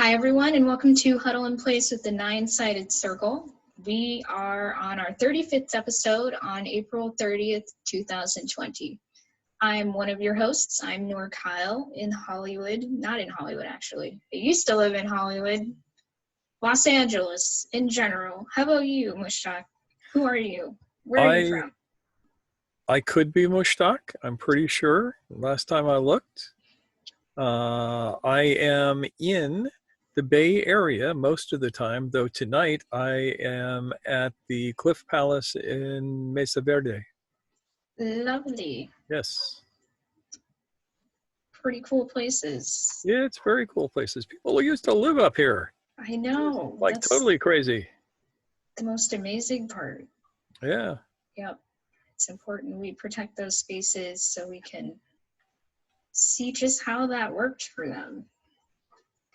Hi, everyone, and welcome to Huddle in Place with the Nine-Sided Circle. We are on our 35th episode on April 30th, 2020. I'm one of your hosts. I'm Noor Kyle in Hollywood. Not in Hollywood, actually. I used to live in Hollywood, Los Angeles in general. How about you, Mushtaq? Who are you? Where are you from? I could be Mushtaq, I'm pretty sure. Last time I looked. I am in the Bay Area most of the time, though tonight I am at the Cliff Palace in Mesa Verde. Lovely. Yes. Pretty cool places. Yeah, it's very cool places. People used to live up here. I know. Like That's totally crazy. the most amazing part. Yeah. Yep. It's important we protect those spaces so we can see just how that worked for them.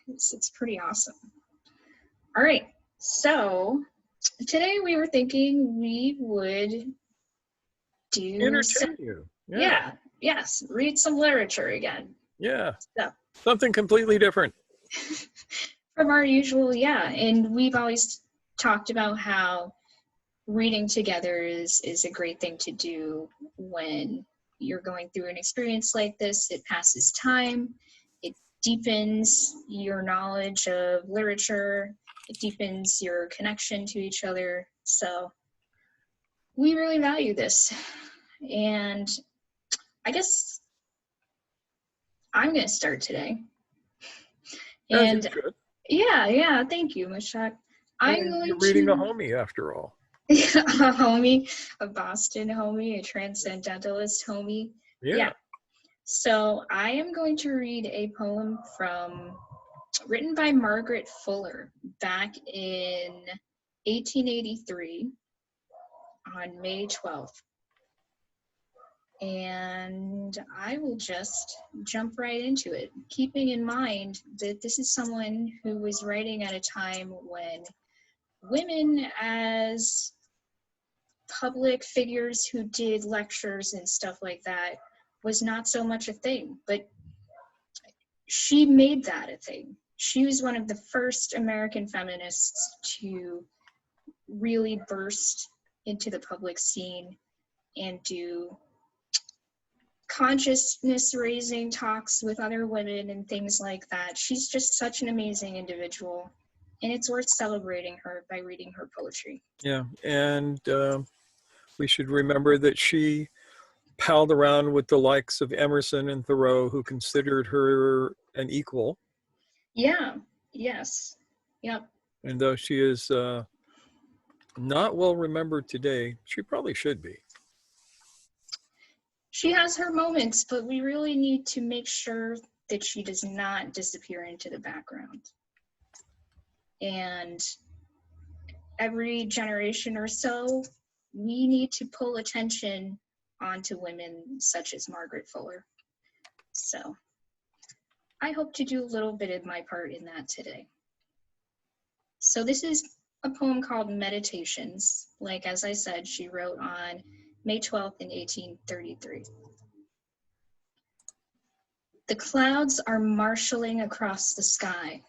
It's pretty awesome. All right, so today we were thinking we would do Entertain you. Yes, read some literature again. Yeah. So, something completely different. From our usual, and we've always talked about how reading together is a great thing to do when you're going through an experience like this. It passes time, it deepens your knowledge of literature, it deepens your connection to each other. So we really value this. And I guess I'm going to start today. And yeah, thank you, Mushtaq. You're reading a homie after all. A homie, a Boston homie, a transcendentalist homie. Yeah. So I am going to read a poem written by Margaret Fuller back in 1883 on May 12th. And I will just jump right into it, keeping in mind that this is someone who was writing at a time when women as public figures who did lectures and stuff like that was not so much a thing, but she made that a thing. She was one of the first American feminists to really burst into the public scene and do consciousness raising talks with other women and things like that. She's just such an amazing individual, and it's worth celebrating her by reading her poetry. Yeah, and we should remember that she palled around with the likes of Emerson and Thoreau, who considered her an equal. Yeah, yes, yep. And though she is not well remembered today, she probably should be. She has her moments, but we really need to make sure that she does not disappear into the background. And every generation or so, we need to pull attention onto women such as Margaret Fuller. So I hope to do a little bit of my part in that today. So this is a poem called Meditations. Like, as I said, she wrote on May 12th in 1833. The clouds are marshalling across the sky,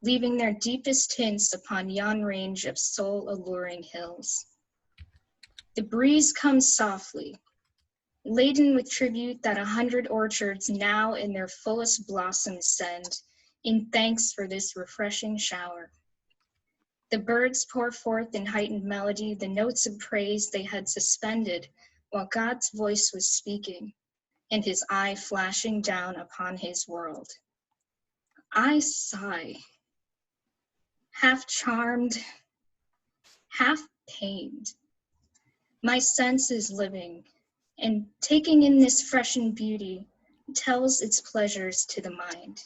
leaving their deepest hints upon yon range of soul-alluring hills. The breeze comes softly, laden with tribute that 100 orchards now in their fullest blossom send, in thanks for this refreshing shower. The birds pour forth in heightened melody the notes of praise they had suspended while God's voice was speaking, and his eye flashing down upon his world. I sigh, half charmed, half pained. My senses living, and taking in this freshened beauty, tells its pleasures to the mind.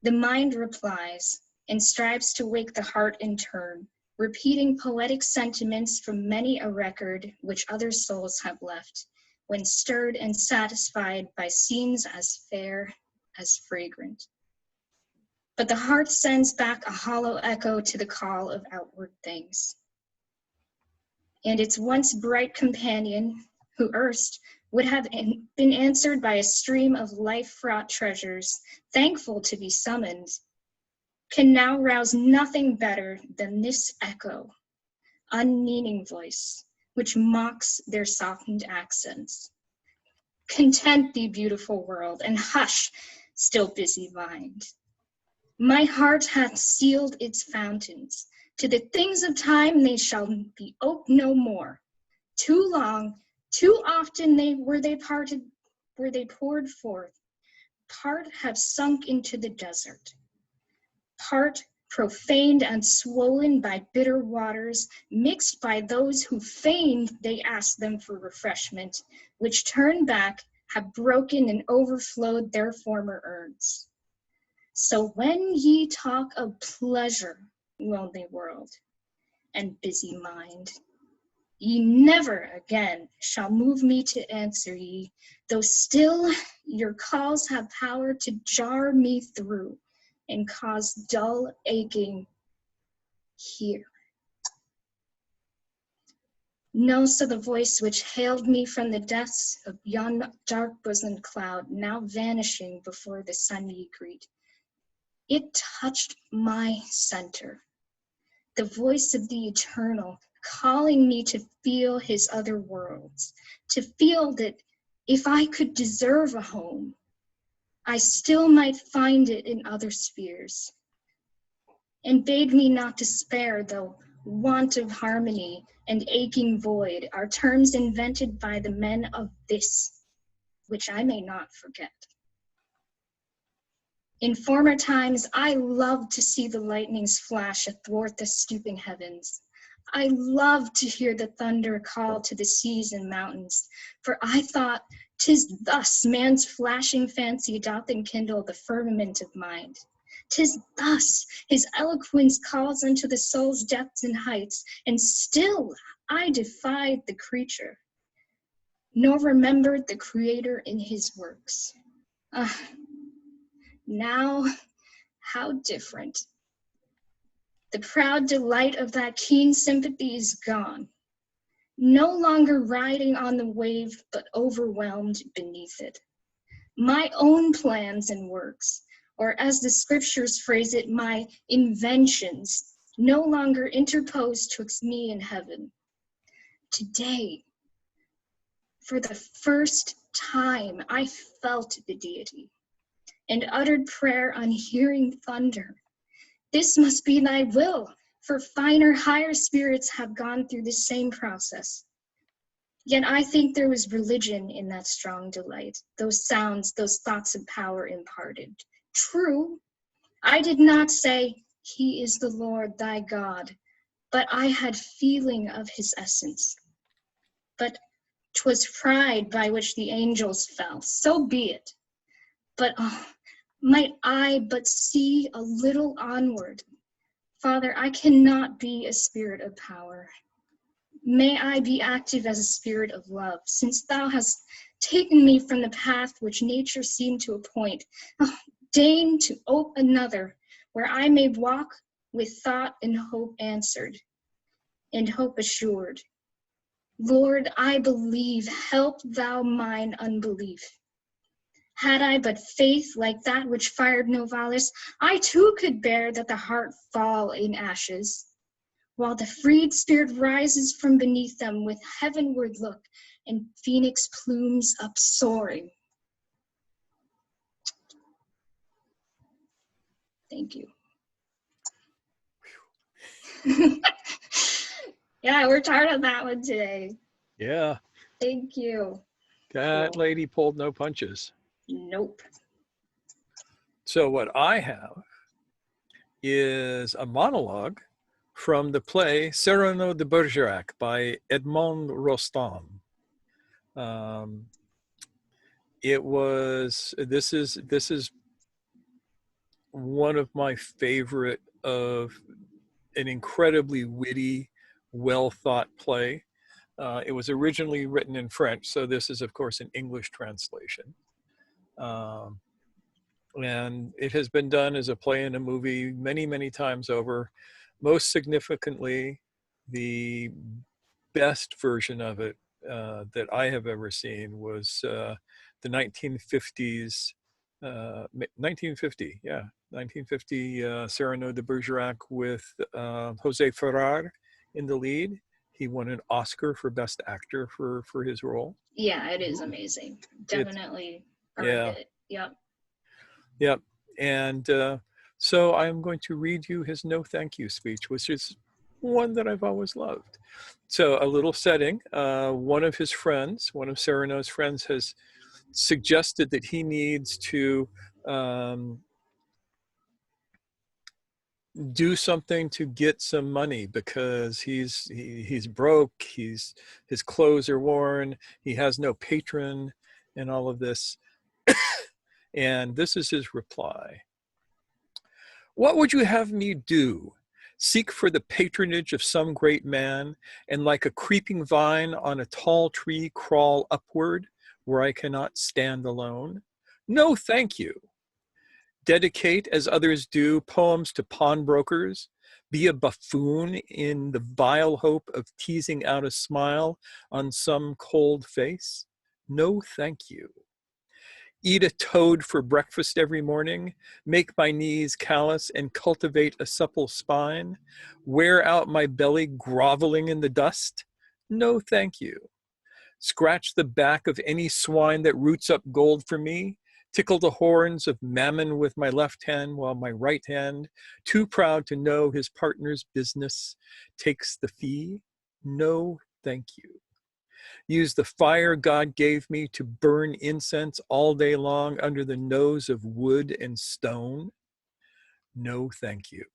The mind replies, and strives to wake the heart in turn, repeating poetic sentiments from many a record which other souls have left, when stirred and satisfied by scenes as fair as fragrant. But the heart sends back a hollow echo to the call of outward things. And its once bright companion, who erst would have been answered by a stream of life-fraught treasures, thankful to be summoned, can now rouse nothing better than this echo, unmeaning voice, which mocks their softened accents. Content thee, beautiful world, and hush, still busy mind. My heart hath sealed its fountains. To the things of time they shall be oped no more. Too long, too often were they poured forth. Part have sunk into the desert. Part profaned and swollen by bitter waters, mixed by those who feigned they asked them for refreshment, which turned back, have broken and overflowed their former urns. So when ye talk of pleasure, lonely world, and busy mind, ye never again shall move me to answer ye, though still your calls have power to jar me through and cause dull aching here. No, so the voice which hailed me from the depths of yon dark bosomed cloud, now vanishing before the sun ye greet, it touched my center, the voice of the eternal, calling me to feel his other worlds, to feel that if I could deserve a home, I still might find it in other spheres, and bade me not despair, though want of harmony and aching void are terms invented by the men of this, which I may not forget. In former times, I loved to see the lightnings flash athwart the stooping heavens. I loved to hear the thunder call to the seas and mountains, for I thought 'tis thus man's flashing fancy doth enkindle the firmament of mind. 'Tis thus his eloquence calls unto the soul's depths and heights, and still I defied the creature, nor remembered the Creator in his works. Now, how different. The proud delight of that keen sympathy is gone, no longer riding on the wave, but overwhelmed beneath it. My own plans and works, or as the scriptures phrase it, my inventions, no longer interpose twixt me and heaven. Today, for the first time, I felt the deity and uttered prayer on hearing thunder. This must be thy will, for finer, higher spirits have gone through the same process. Yet I think there was religion in that strong delight, those sounds, those thoughts of power imparted. True, I did not say, he is the Lord thy God, but I had feeling of his essence. But 'twas pride by which the angels fell, so be it. But oh, might I but see a little onward. Father, I cannot be a spirit of power. May I be active as a spirit of love, since thou hast taken me from the path which nature seemed to appoint. Oh, deign to open another, where I may walk with thought and hope answered, and hope assured. Lord, I believe, help thou mine unbelief. Had I but faith like that which fired Novalis, I too could bear that the heart fall in ashes, while the freed spirit rises from beneath them with heavenward look and phoenix plumes upsoaring. Thank you. Yeah, I worked hard on that one today. Yeah. Thank you. That Cool. lady pulled no punches. Nope. So what I have is a monologue from the play Cyrano de Bergerac by Edmond Rostand. This is one of my favorite of an incredibly witty, well thought play. It was originally written in French, so this is of course an English translation. And it has been done as a play and a movie many, many times over. Most significantly, the best version of it that I have ever seen was the 1950s 1950, yeah. 1950, Cyrano de Bergerac with Jose Ferrer in the lead. He won an Oscar for Best Actor for his role. Yeah, it is amazing. Definitely earned yeah. it. Yep. Yep. And so I'm going to read you his no thank you speech, which is one that I've always loved. So a little setting. One of his friends, one of Cyrano's friends, has suggested that he needs to do something to get some money because he's broke, his clothes are worn, he has no patron, and all of this. And this is his reply. What would you have me do? Seek for the patronage of some great man, and like a creeping vine on a tall tree crawl upward where I cannot stand alone? No, thank you. Dedicate, as others do, poems to pawnbrokers? Be a buffoon in the vile hope of teasing out a smile on some cold face? No, thank you. Eat a toad for breakfast every morning, make my knees callous and cultivate a supple spine? Wear out my belly groveling in the dust? No, thank you. Scratch the back of any swine that roots up gold for me? Tickle the horns of mammon with my left hand while my right hand, too proud to know his partner's business, takes the fee? No, thank you. Use the fire God gave me to burn incense all day long under the nose of wood and stone? No, thank you.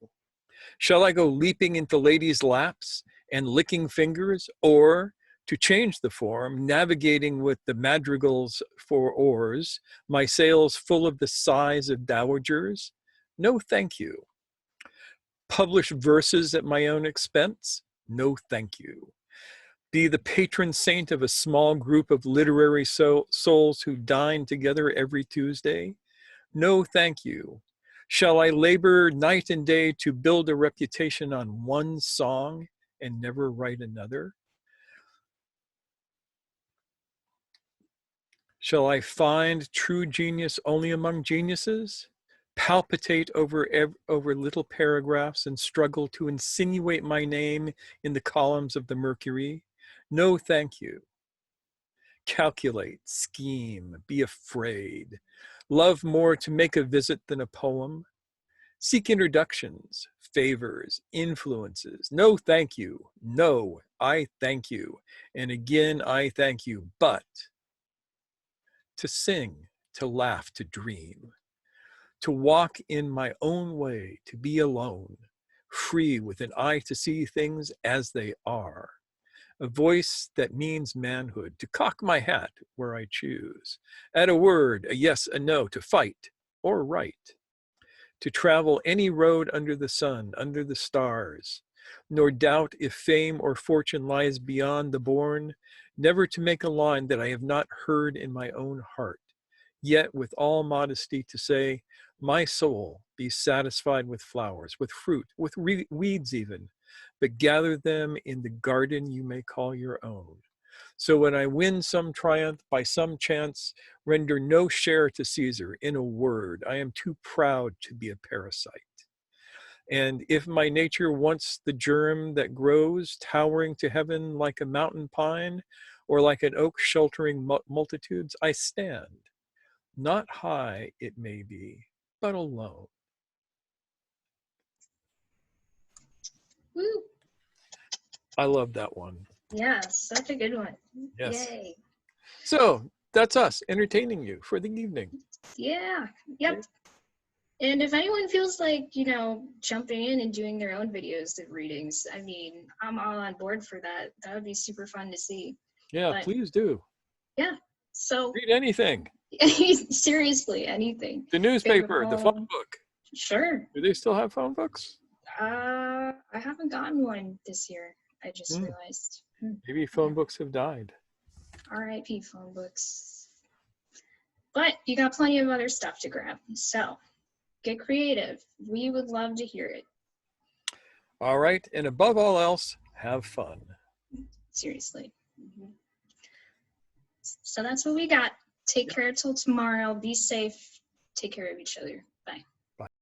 Shall I go leaping into ladies' laps and licking fingers, or, to change the form, navigating with the madrigals for oars, my sails full of the sighs of dowagers? No, thank you. Publish verses at my own expense? No, thank you. Be the patron saint of a small group of literary souls who dine together every Tuesday? No, thank you. Shall I labor night and day to build a reputation on one song and never write another? Shall I find true genius only among geniuses? Palpitate over little paragraphs and struggle to insinuate my name in the columns of the Mercury? No, thank you. Calculate, scheme, be afraid. Love more to make a visit than a poem. Seek introductions, favors, influences. No, thank you. No, I thank you. And again, I thank you. But to sing, to laugh, to dream, to walk in my own way, to be alone, free with an eye to see things as they are, a voice that means manhood, to cock my hat where I choose, at a word, a yes, a no, to fight or write, to travel any road under the sun, under the stars, nor doubt if fame or fortune lies beyond the bourne, never to make a line that I have not heard in my own heart, yet with all modesty to say, my soul, be satisfied with flowers, with fruit, with weeds even, but gather them in the garden you may call your own. So when I win some triumph by some chance, render no share to Caesar. In a word, I am too proud to be a parasite. And if my nature wants the germ that grows, towering to heaven like a mountain pine, or like an oak sheltering multitudes, I stand, not high it may be, but alone. Woo. I love that one. Yeah, such a good one. Yes. Yay. So that's us entertaining you for the evening. Yeah. Yep. And if anyone feels like, jumping in and doing their own videos of readings, I mean, I'm all on board for that. That would be super fun to see. Yeah, But, please do. yeah. So read anything. seriously, anything. The newspaper, the phone book. Sure. Do they still have phone books? I haven't gotten one this year. I just realized. Maybe phone books have died. R.I.P. phone books. But you got plenty of other stuff to grab. So get creative. We would love to hear it. All right. And above all else, have fun. Seriously. So that's what we got. Take care till tomorrow. Be safe. Take care of each other. Bye.